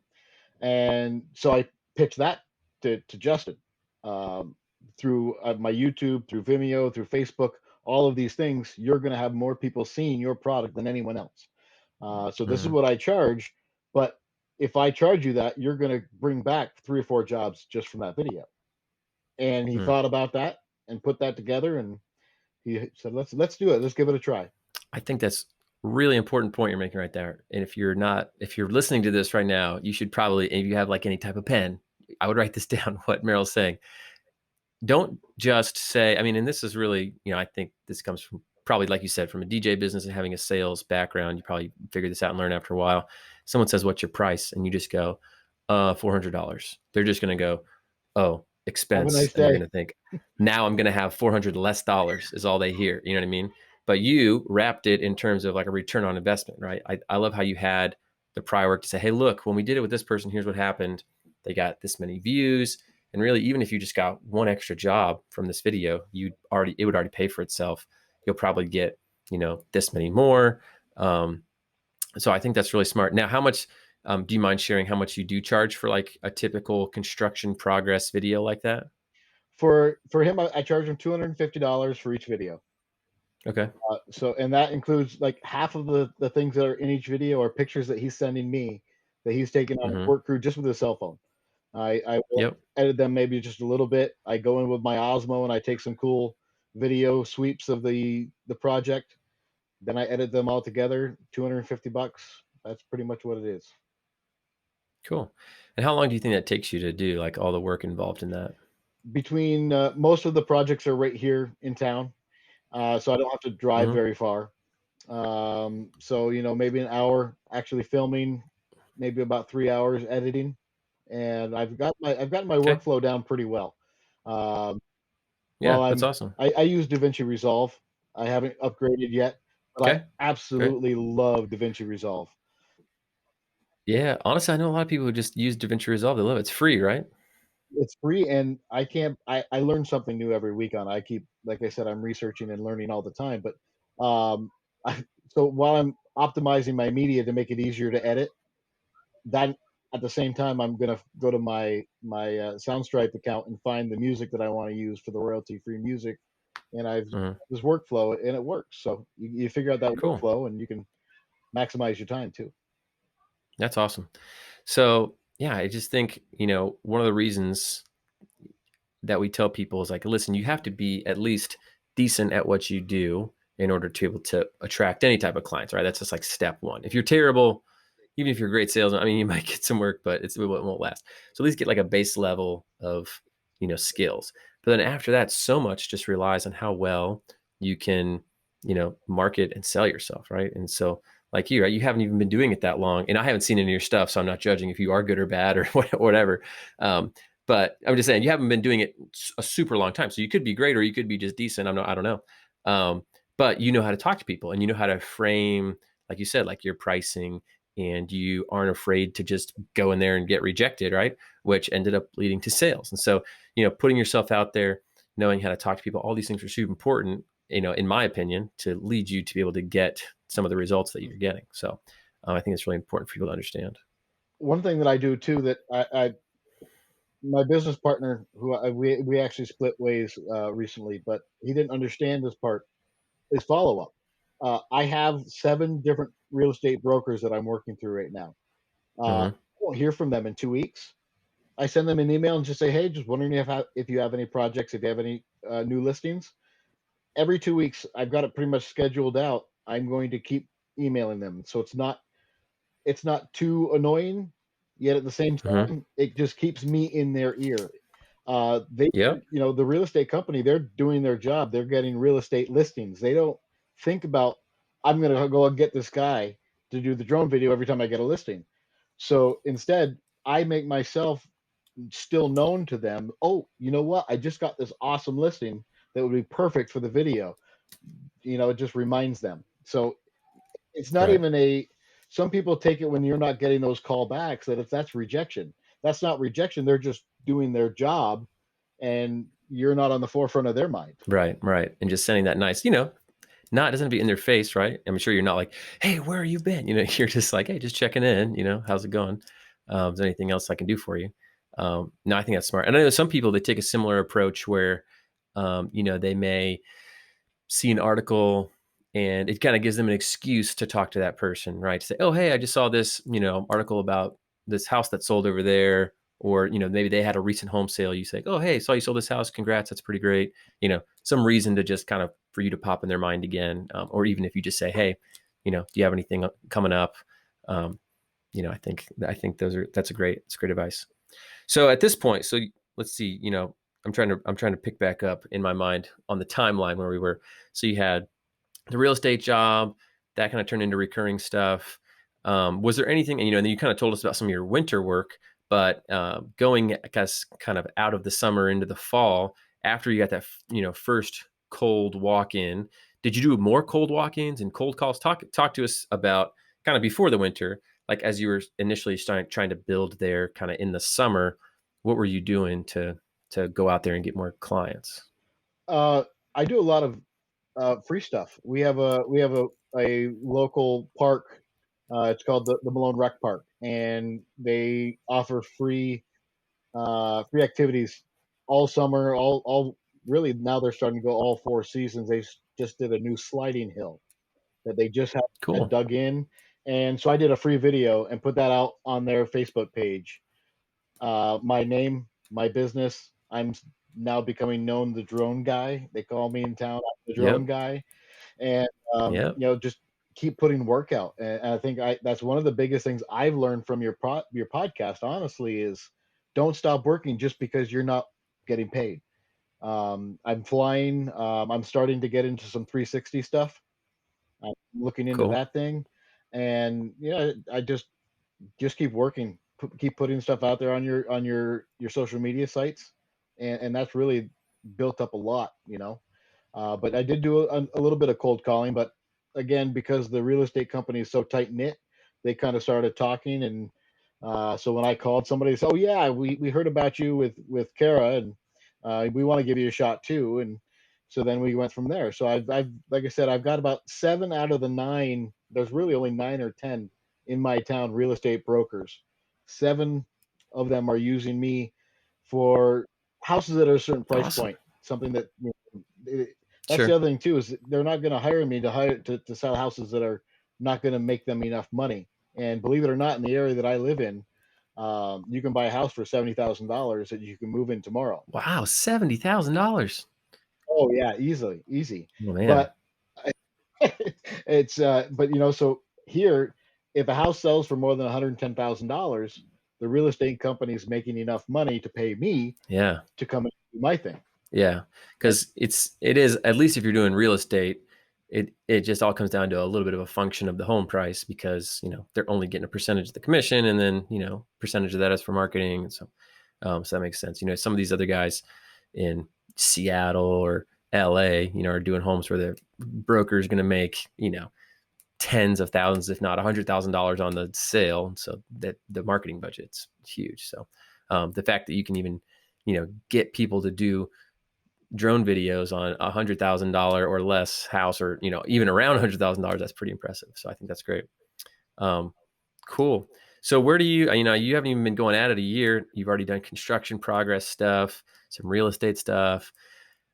And so I pitched that to Justin um, through my YouTube, through Vimeo, through Facebook, all of these things. You're going to have more people seeing your product than anyone else. So this is Hmm. what I charge. But if I charge you that, you're going to bring back 3 or 4 jobs just from that video. And he Hmm. thought about that and put that together, and he said, "Let's do it. Let's give it a try." I think that's really important point you're making right there. And if you're listening to this right now, you should probably, if you have like any type of pen, I would write this down. What Merrill's saying. Don't just say, I mean, and this is really, I think this comes from probably, like you said, from a DJ business and having a sales background. You probably figure this out and learn after a while. Someone says, "What's your price?" And you just go, $400. They're just going to go, "Oh, Have a expense." nice And they're day. going to think, now I'm going to have 400 less dollars is all they hear. You know what I mean? But you wrapped it in terms of like a return on investment, right? I love how you had the prior work to say, "Hey, look, when we did it with this person, here's what happened. They got this many views." And really, even if you just got one extra job from this video, it would already pay for itself. You'll probably get, this many more. Um, so I think that's really smart. Now, how much do you mind sharing how much you do charge for like a typical construction progress video like that? For him, I charge him $250 for each video. Okay. So, and that includes like half of the things that are in each video are pictures that he's sending me that he's taken on his Mm-hmm. work crew just with his cell phone. I will Yep. edit them maybe just a little bit. I go in with my Osmo and I take some cool video sweeps of the project. Then I edit them all together. $250. That's pretty much what it is. Cool. And how long do you think that takes you to do like all the work involved in that? Between most of the projects are right here in town, so I don't have to drive Mm-hmm. very far. So maybe an hour actually filming, maybe about 3 hours editing, and I've gotten my Okay. workflow down pretty well. Um, Yeah, while that's awesome. I use DaVinci Resolve. I haven't upgraded yet, but I Okay. Okay. absolutely love DaVinci Resolve. Yeah. Honestly, I know a lot of people who just use DaVinci Resolve. They love it. It's free, right? It's free, and I can't. I learn something new every week on. I keep, like I said, I'm researching and learning all the time. But um, so while I'm optimizing my media to make it easier to edit, that at the same time I'm gonna go to my Soundstripe account and find the music that I want to use for the royalty free music, and I've Mm-hmm. this workflow and it works. So you figure out that Cool. workflow and you can maximize your time too. That's awesome. So, yeah, I just think, one of the reasons that we tell people is like, listen, you have to be at least decent at what you do in order to be able to attract any type of clients, right? That's just like step one. If you're terrible, even if you're a great salesman, I mean, you might get some work, but it won't last. So at least get like a base level of, skills. But then after that, so much just relies on how well you can, market and sell yourself, right? And so, like you, right, you haven't even been doing it that long, and I haven't seen any of your stuff, so I'm not judging if you are good or bad or whatever. Um, but I'm just saying you haven't been doing it a super long time, so you could be great or you could be just decent. I don't know. Um, but you know how to talk to people, and you know how to frame, like you said, like your pricing, and you aren't afraid to just go in there and get rejected, right? Which ended up leading to sales. And so, putting yourself out there, knowing how to talk to people, all these things are super important, in my opinion, to lead you to be able to get some of the results that you're getting. So I think it's really important for people to understand. One thing that I do too that I my business partner, we actually split ways recently, but he didn't understand this part, is follow up. I have 7 different real estate brokers that I'm working through right now. I Hmm. won't hear from them in 2 weeks. I send them an email and just say, "Hey, just wondering if you have any projects, if you have any new listings." Every 2 weeks, I've got it pretty much scheduled out. I'm going to keep emailing them, so it's not too annoying. Yet at the same Hmm. time, it just keeps me in their ear. They, Yep. the real estate company, they're doing their job. They're getting real estate listings. They don't think about, I'm going to go and get this guy to do the drone video every time I get a listing. So instead, I make myself still known to them. Oh, you know what? I just got this awesome listing that would be perfect for the video. It just reminds them. So it's not Right. even a, some people take it when you're not getting those call backs that if that's rejection. That's not rejection. They're just doing their job and you're not on the forefront of their mind. Right. Right. And just sending that nice, not doesn't be in their face, right? I'm sure you're not like, hey, where have you been? You're just like, hey, just checking in. How's it going? Is there anything else I can do for you? No, I think that's smart. And I know some people they take a similar approach where, they may see an article and it kind of gives them an excuse to talk to that person, right? To say, oh, hey, I just saw this, article about this house that sold over there. Or, maybe they had a recent home sale. You say, oh, hey, saw you sold this house. Congrats. That's pretty great. Some reason to just kind of for you to pop in their mind again. Or even if you just say, hey, do you have anything coming up? Um, I think that's great advice. So at this point, so let's see, I'm trying to pick back up in my mind on the timeline where we were. So you had the real estate job that kind of turned into recurring stuff. Was there anything, and then you kind of told us about some of your winter work, but going, I guess, kind of out of the summer into the fall after you got that, first cold walk in, did you do more cold walk-ins and cold calls? Talk to us about kind of before the winter, like as you were initially starting trying to build there, kind of in the summer. What were you doing to go out there and get more clients? Uh, I do a lot of free stuff. We have a local park. It's called the Malone Rec Park, and they offer free activities all summer. All really now they're starting to go all 4 seasons. Just did a new sliding hill that they just had Cool. dug in, and so I did a free video and put that out on their Facebook page. My name, my business. I'm now becoming known the drone guy. They call me in town the drone Yep. guy, and Yep. just keep putting work out. And I think that's one of the biggest things I've learned from your podcast. Honestly, is don't stop working just because you're not getting paid. I'm flying. I'm starting to get into some 360 stuff. I'm looking into Cool. that thing, and I just keep working, keep putting stuff out there on your social media sites, and that's really built up a lot. But I did do a little bit of cold calling, but again, because the real estate company is so tight knit, they kind of started talking, and so when I called somebody, they said, "Oh yeah, we heard about you with Kara, and we want to give you a shot too." And so then we went from there. So I've like I said, I've got about 7 out of the 9. There's really only 9 or 10 in my town real estate brokers. 7 of them are using me for houses at a certain price Awesome. point. Something that that's the Sure. other thing too is they're not going to hire me to sell houses that are not going to make them enough money. And believe it or not, in the area that I live in, you can buy a house for $70,000 that you can move in tomorrow. Wow, $70,000. Oh yeah, easily, easy. Oh man. But it's but so here if a house sells for more than $110,000, the real estate company is making enough money to pay me Yeah. to come and do my thing. Yeah. And Because it is, at least if you're doing real estate, it just all comes down to a little bit of a function of the home price, because they're only getting a percentage of the commission, and then percentage of that is for marketing. And so that makes sense. Some of these other guys in Seattle or LA, are doing homes where the broker is going to make tens of thousands, if not $100,000 on the sale. So that the marketing budget's huge. So the fact that you can even get people to do drone videos on $100,000 or less house, or even around $100,000, that's pretty impressive. So I think that's great. Um, cool. So where do you haven't even been going at it a year. You've already done construction progress stuff, some real estate stuff,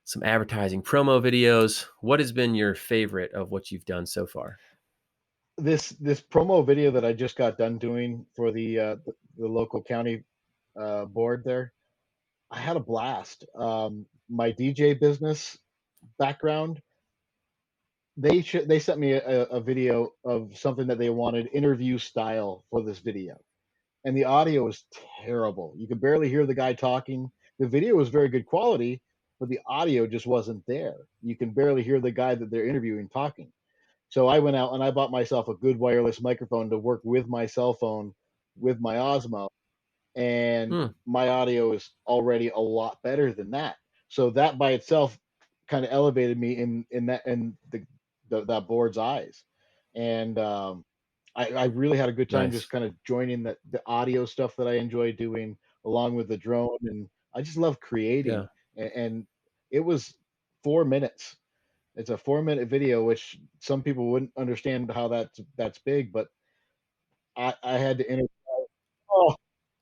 some advertising promo videos. What has been your favorite of what you've done so far? this promo video that I just got done doing for the local county board there, I had a blast. My DJ business background, they sent me a video of something that they wanted interview style for this video, and the audio was terrible. You could barely hear the guy talking. The video was very good quality, but the audio just wasn't there. You can barely hear the guy that they're interviewing talking. So I went out and I bought myself a good wireless microphone to work with my cell phone with my Osmo, and Hmm. my audio is already a lot better than that. So that by itself kind of elevated me in that board's eyes, and I really had a good time just Nice. kind of joining the audio stuff that I enjoy doing along with the drone, and I just love Yeah. creating. And it was 4 minutes. It's a 4 minute video, which some people wouldn't understand how that's big, but I had to oh,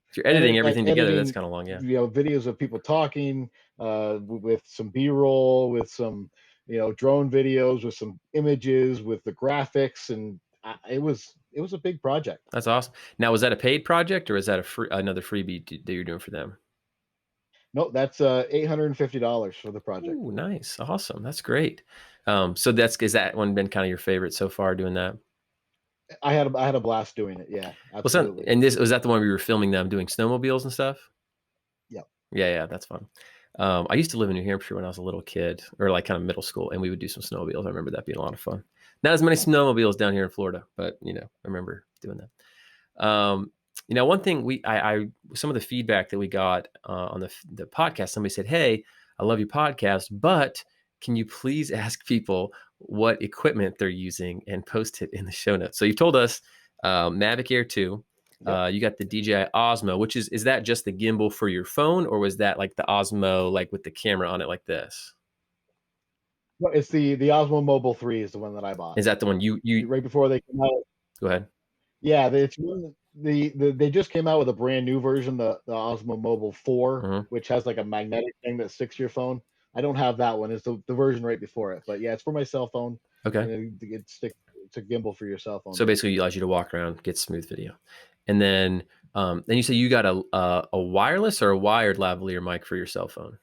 If you're editing everything together, that's editing, kind of long. Yeah. videos of people talking, with some B-roll, with some, drone videos, with some images, with the graphics, and it was a big project. That's awesome. Now, was that a paid project, or is that another freebie that you're doing for them? No, that's $850 for the project. Ooh, nice. Awesome. That's great. So is that one been kind of your favorite so far, doing that? I had a blast doing it. Yeah, absolutely. And this was that the one where you were filming them doing snowmobiles and stuff? Yeah. Yeah, yeah, that's fun. I used to live in New Hampshire when I was a little kid, or like kind of middle school, and we would do some snowmobiles. I remember that being a lot of fun. Not as many snowmobiles down here in Florida, but I remember doing that. One thing some of the feedback that we got on the podcast, somebody said, "Hey, I love your podcast, but can you please ask people what equipment they're using and post it in the show notes?" So you told us Mavic Air 2. Yep. You got the DJI Osmo, which is that just the gimbal for your phone, or was that like the Osmo, like with the camera on it like this? Well, it's the Osmo Mobile 3 is the one that I bought Is that the one you right before they came out. go ahead? Yeah, it's one they just came out with a brand new version, the Osmo Mobile 4, Hmm. which has like a magnetic thing that sticks to your phone. I don't have that one. It's the version right before it. But yeah, it's for my cell phone, Okay. and it's a gimbal for your cell phone, So basically, it basically. allows you to walk around, get smooth video, and then you say you got a wireless or a wired lavalier mic for your cell phone.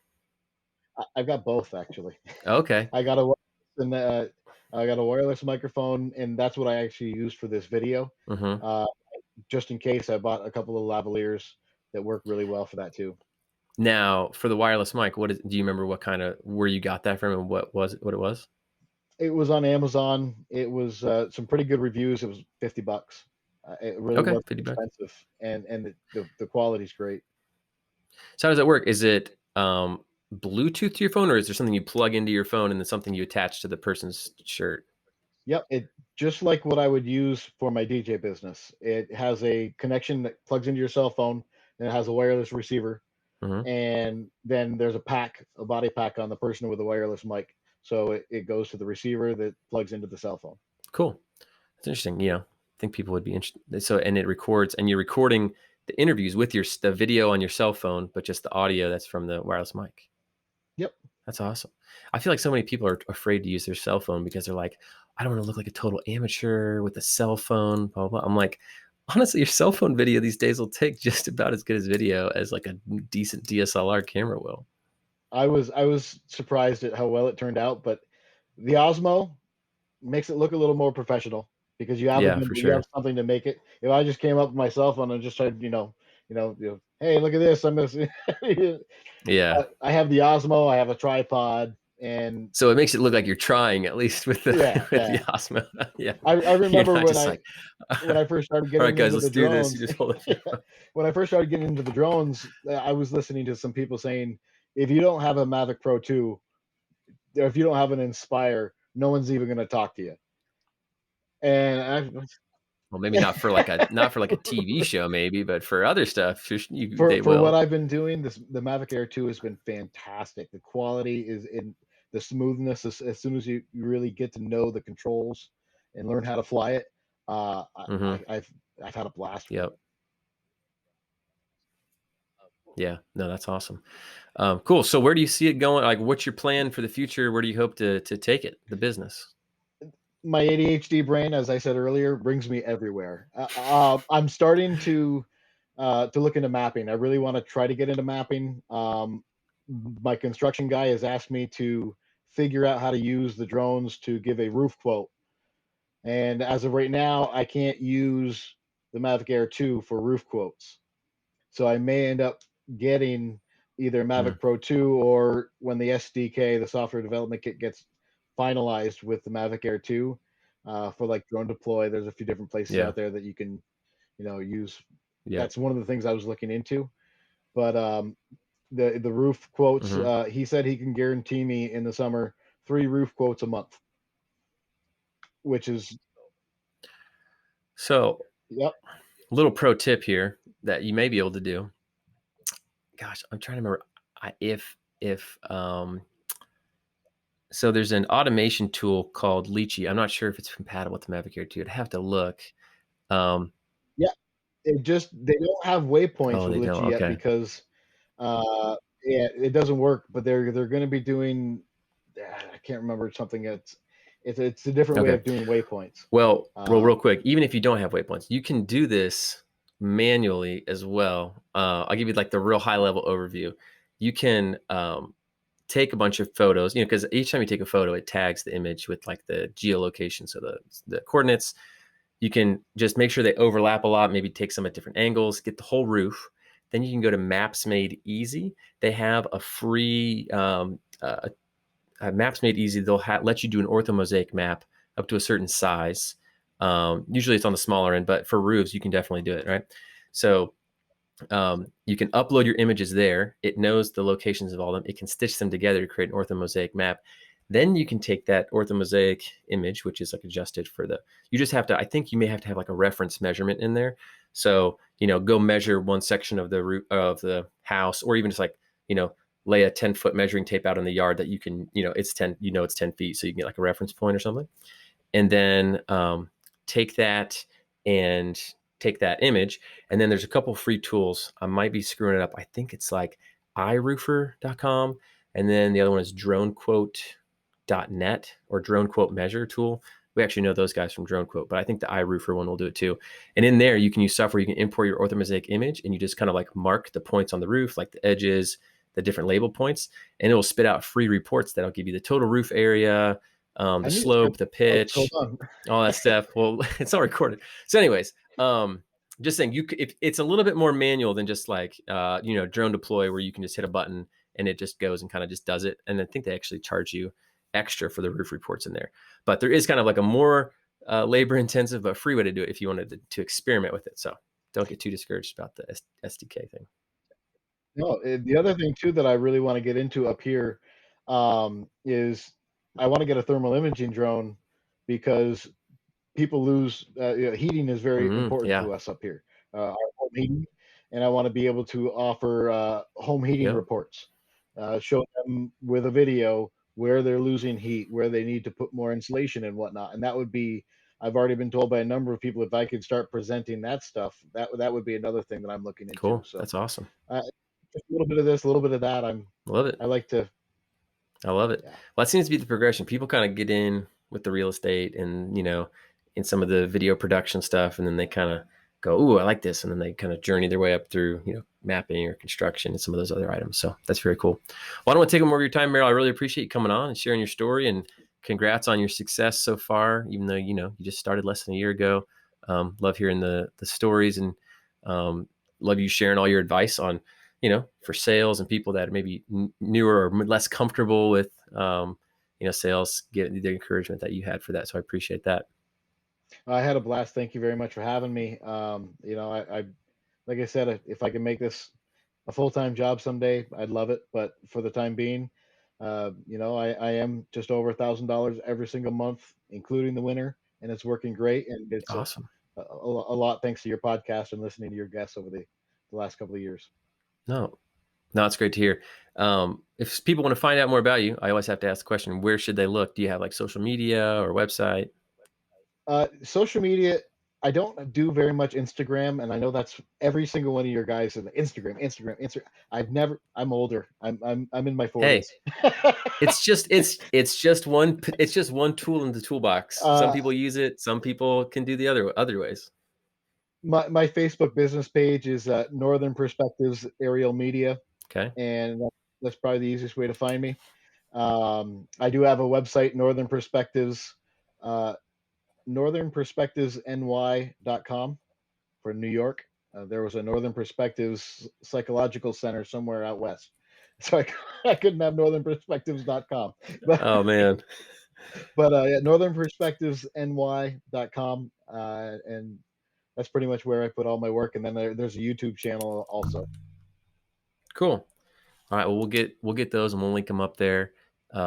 I've got both actually. Okay. I got a and I got a wireless microphone, and that's what I actually used for this video. Hmm. Uh, just in case, I bought a couple of lavaliers that work really well for that too. Now, for the wireless mic, do you remember what kind of where you got that from, and what it was? It was on Amazon. It was some pretty good reviews. It was $50. It really Okay, wasn't 50 bucks. expensive, and the quality's great. So how does that work? Is it Bluetooth to your phone, or is there something you plug into your phone and then something you attach to the person's shirt? Yep, it just like what I would use for my DJ business. It has a connection that plugs into your cell phone, and it has a wireless receiver, Hmm. and then there's a body pack on the person with a wireless mic. So it goes to the receiver that plugs into the cell phone. Cool. That's interesting. I think people would be interested. So, and it records, and you're recording the interviews with the video on your cell phone, but just the audio that's from the wireless mic. Yep. That's awesome. I feel like so many people are afraid to use their cell phone because they're like, I don't want to look like a total amateur with a cell phone, blah, blah, blah. I'm like, honestly, your cell phone video these days will take just about as good as video as like a decent DSLR camera will. I was surprised at how well it turned out, but the Osmo makes it look a little more professional. because you have Yeah, for you have sure. something to make it. If I just came up with my cell phone and just started, hey, look at this, I'm gonna. Yeah. I have the Osmo, I have a tripod, and So it makes it look like you're trying, at least with the yeah, with the yeah. Osmo. Yeah. I You're remember not just like, when I first started all right, getting guys, into the let's do this. You drones. just hold it. When I first started getting into the drones, I was listening to some people saying, if you don't have a Mavic Pro 2, or if you don't have an Inspire, no one's even going to talk to you. And Well, maybe not for like a TV show, maybe, but for other stuff, they for what will. I've been doing, the Mavic Air 2 has been fantastic. The quality is in the smoothness. As soon as you really get to know the controls and learn how to fly it, Hmm. I've had a blast with it. Yep. Yeah. No, that's awesome. Cool. So where do you see it going? Like, what's your plan for the future? Where do you hope to take it, the business? My ADHD brain, as I said earlier, brings me everywhere. I'm starting to look into mapping. I really want to try to get into mapping. My construction guy has asked me to figure out how to use the drones to give a roof quote. And as of right now, I can't use the Mavic Air 2 for roof quotes. So I may end up getting either Mm, Mavic Pro 2, or when the SDK, the software development kit, gets finalized with the Mavic Air 2 for like drone deploy. There's a few different places yeah. out there that you can, use. Yep. That's one of the things I was looking into. But the roof quotes, Hmm. he said he can guarantee me in the summer 3 roof quotes a month, which is, So, yep, little pro tip here that you may be able to do. Gosh, I'm trying to remember if so there's an automation tool called Leechy. I'm not sure if it's compatible with the Mavic Air 2. I'd have to look. Um, yeah. They don't have waypoints oh, with they don't. Litchi yet Okay. because yeah, it doesn't work. But they're going to be doing. I can't remember something that's. It's a different way Okay. of doing waypoints. Well, real Um, quick, even if you don't have waypoints, you can do this manually as well. I'll give you like the real high level overview. You can take a bunch of photos, because each time you take a photo, it tags the image with like the geolocation, so the coordinates. You can just make sure they overlap a lot, maybe take some at different angles, get the whole roof. Then you can go to Maps Made Easy. They have a free Maps Made Easy. They'll let you do an orthomosaic map up to a certain size. Usually it's on the smaller end, but for roofs, you can definitely do it, right? So you can upload your images there. It knows the locations of all of them. It can stitch them together to create an orthomosaic map. Then you can take that orthomosaic image, which is like adjusted for you just have to, I think you may have to have like a reference measurement in there. So, go measure one section of the roof of the house, or even just like, lay a 10-foot measuring tape out in the yard that you can, it's 10, it's 10 feet. So you can get like a reference point or something. And then take that and take that image. And then there's a couple free tools. I might be screwing it up. I think it's like iroofer.com. And then the other one is dronequote.net, or drone quote measure tool. We actually know those guys from Drone Quote, but I think the iRoofer one will do it too. And in there, you can use software. You can import your orthomosaic image, and you just kind of like mark the points on the roof, like the edges, the different label points, and it will spit out free reports that'll give you the total roof area, I the need to skip. slope, the Oh, hold pitch, on. all that stuff. Well, it's all recorded. So, anyways, just saying, if it's a little bit more manual than just like drone deploy, where you can just hit a button and it just goes and kind of just does it. And I think they actually charge you extra for the roof reports in there. But there is kind of like a more labor intensive but free way to do it if you wanted to experiment with it. So don't get too discouraged about the SDK thing. No, the other thing too that I really want to get into up here is I want to get a thermal imaging drone because people lose heating is very important Yeah. to us up here. Our home heating, and I want to be able to offer home heating Yep. reports, show them with a video where they're losing heat, where they need to put more insulation and whatnot. And that would be, I've already been told by a number of people, if I could start presenting that stuff, that would be another thing that I'm looking into. Cool. So That's awesome. uh, just a little bit of this, a little bit of that. Love it. I like to, I love it. yeah. Well, that seems to be the progression. People kind of get in with the real estate and, in some of the video production stuff, and then they kind of go, "Ooh, I like this," and then they kind of journey their way up through, mapping or construction and some of those other items. So that's very cool. Well, I don't want to take up more of your time, Merrill. I really appreciate you coming on and sharing your story and congrats on your success so far, even though, you just started less than a year ago. Love hearing the stories, and love you sharing all your advice on, for sales and people that are maybe newer or less comfortable with, sales, get the encouragement that you had for that. So I appreciate that. I had a blast. Thank you very much for having me. I like I said, if I can make this a full-time job someday, I'd love it. But for the time being, I am just over $1,000 every single month, including the winter, and it's working great. And it's Awesome. a lot thanks to your podcast and listening to your guests over the last couple of years. No, no, it's great to hear. If people want to find out more about you, I always have to ask the question, where should they look? Do you have like social media or website? Social media, I don't do very much Instagram, and I know that's every single one of your guys in the Instagram. I'm older. I'm in my Hey, 40s. it's just one tool in the toolbox. Some uh, people use it. Some people can do the other ways. my Facebook business page is Northern Perspectives Aerial Media, Okay. and that's probably the easiest way to find me. I do have a website, uh, northernperspectivesny.com for New York. There was a Northern Perspectives Psychological Center somewhere out west, so I couldn't have northernperspectives.com. But Oh man. yeah, northernperspectivesny.com, and that's pretty much where I put all my work. And then there's a YouTube channel also. Cool. All right. Well, we'll get those, and we'll link them up there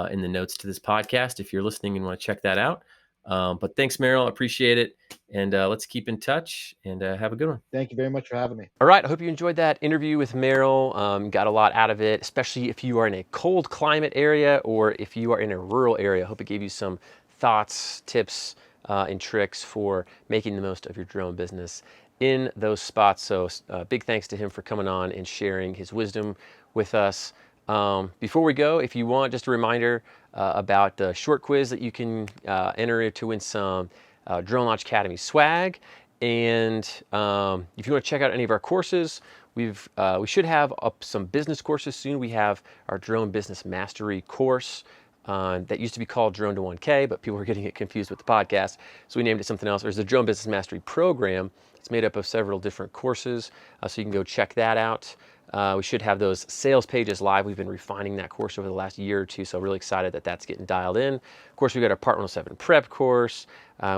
in the notes to this podcast if you're listening and want to check that out. But thanks, Merrill. I appreciate it, and let's keep in touch. And have a good one. Thank you very much for having me. All right. I hope you enjoyed that interview with Merrill. Got a lot out of it, especially if you are in a cold climate area or if you are in a rural area. I hope it gave you some thoughts, tips, and tricks for making the most of your drone business in those spots. So big thanks to him for coming on and sharing his wisdom with us. Before we go, if you want, just a reminder about the short quiz that you can enter to win some Drone Launch Academy swag. And if you want to check out any of our courses, we should have up some business courses soon. We have our Drone Business Mastery course that used to be called Drone to 1K, but people were getting it confused with the podcast, so we named it something else. There's the Drone Business Mastery program. It's made up of several different courses, so you can go check that out. We should have those sales pages live. We've been refining that course over the last year or two, so really excited that that's getting dialed in. Of course, we've got our Part 107 prep course.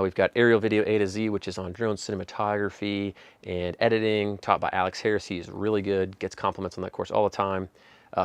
We've got aerial video A to Z, which is on drone cinematography and editing, taught by Alex Harris. He is really good, gets compliments on that course all the time.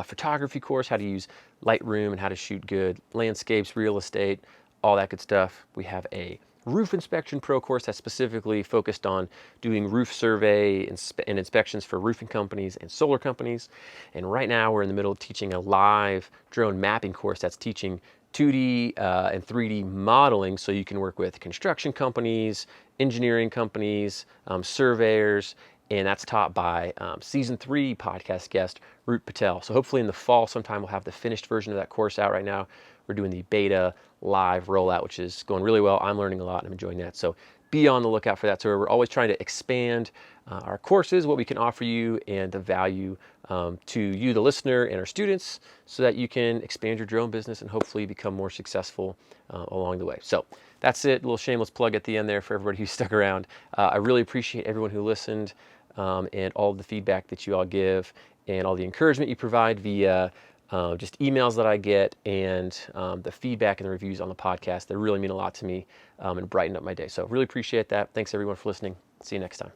Photography course, how to use Lightroom and how to shoot good landscapes, real estate, all that good stuff. We have a roof inspection pro course that's specifically focused on doing roof survey and inspections for roofing companies and solar companies. And right now we're in the middle of teaching a live drone mapping course that's teaching 2D and 3D modeling, so you can work with construction companies, engineering companies, surveyors, and that's taught by season 3 podcast guest Root Patel. So hopefully in the fall sometime we'll have the finished version of that course out. Right now we're doing the beta live rollout, which is going really well. I'm learning a lot and I'm enjoying that. So be on the lookout for that. So we're always trying to expand our courses, what we can offer you, and the value to you, the listener, and our students, so that you can expand your drone business and hopefully become more successful along the way. So that's it. A little shameless plug at the end there for everybody who stuck around. I really appreciate everyone who listened and all of the feedback that you all give and all the encouragement you provide via just emails that I get and the feedback and the reviews on the podcast. They really mean a lot to me and brighten up my day. So really appreciate that. Thanks everyone for listening. See you next time.